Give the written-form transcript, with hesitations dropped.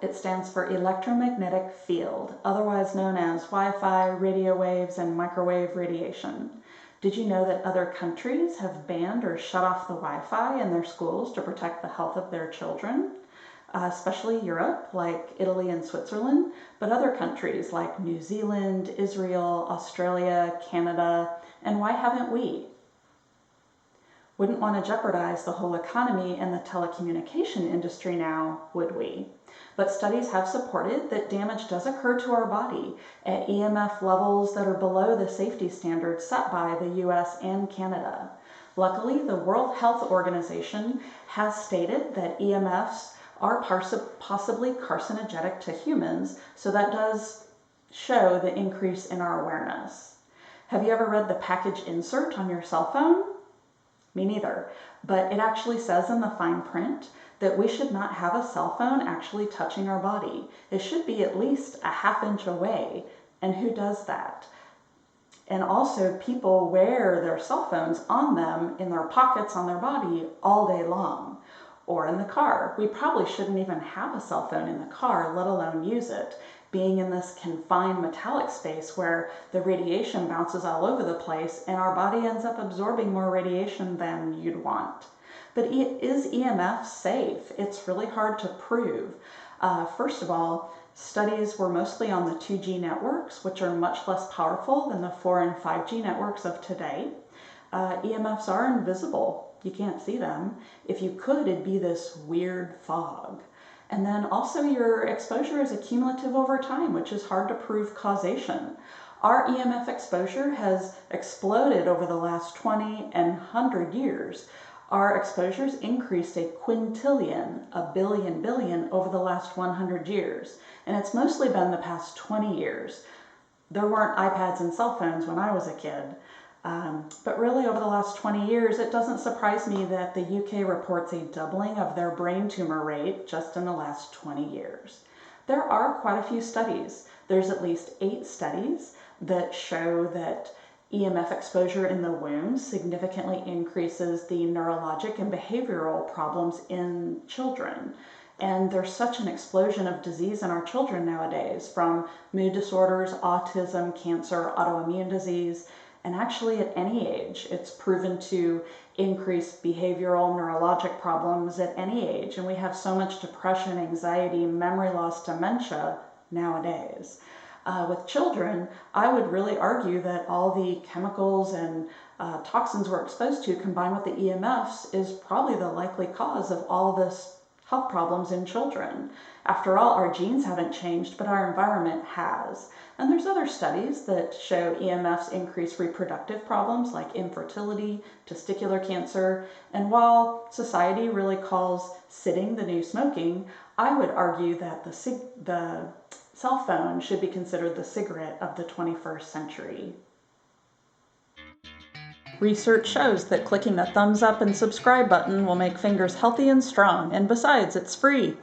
It stands for electromagnetic field, otherwise known as Wi-Fi, radio waves, and microwave radiation. Did you know that other countries have banned or shut off the Wi-Fi in their schools to protect the health of their children? Especially Europe, like Italy and Switzerland, but other countries like New Zealand, Israel, Australia, Canada, and why haven't we? Wouldn't want to jeopardize the whole economy and the telecommunication industry now, would we? But studies have supported that damage does occur to our body at EMF levels that are below the safety standards set by the US and Canada. Luckily, the World Health Organization has stated that EMFs are possibly carcinogenic to humans, so that does show the increase in our awareness. Have you ever read the package insert on your cell phone? Me neither, but it actually says in the fine print that we should not have a cell phone actually touching our body. It should be at least a ½ inch away, and who does that? And also, people wear their cell phones on them in their pockets on their body all day long, or in the car. We probably shouldn't even have a cell phone in the car, let alone use it, being in this confined metallic space where the radiation bounces all over the place and our body ends up absorbing more radiation than you'd want. But is EMF safe? It's really hard to prove. First of all, studies were mostly on the 2G networks, which are much less powerful than the 4 and 5G networks of today. EMFs are invisible. You can't see them. If you could, it'd be this weird fog. And then also your exposure is accumulative over time, which is hard to prove causation. Our EMF exposure has exploded over the last 20 and 100 years. Our exposures increased a quintillion, a billion, over the last 100 years. And it's mostly been the past 20 years. There weren't iPads and cell phones when I was a kid. But really over the last 20 years, it doesn't surprise me that the UK reports a doubling of their brain tumor rate just in the last 20 years. There are quite a few studies. There's at least 8 studies that show that EMF exposure in the womb significantly increases the neurologic and behavioral problems in children. And there's such an explosion of disease in our children nowadays, from mood disorders, autism, cancer, autoimmune disease. And actually at any age, it's proven to increase behavioral, neurologic problems at any age. And we have so much depression, anxiety, memory loss, dementia nowadays. With children, I would really argue that all the chemicals and toxins we're exposed to combined with the EMFs is probably the likely cause of all this health problems in children. After all, our genes haven't changed, but our environment has. And there's other studies that show EMFs increase reproductive problems like infertility, testicular cancer, and while society really calls sitting the new smoking, I would argue that the cell phone should be considered the cigarette of the 21st century. Research shows that clicking the thumbs up and subscribe button will make fingers healthy and strong, and besides, it's free.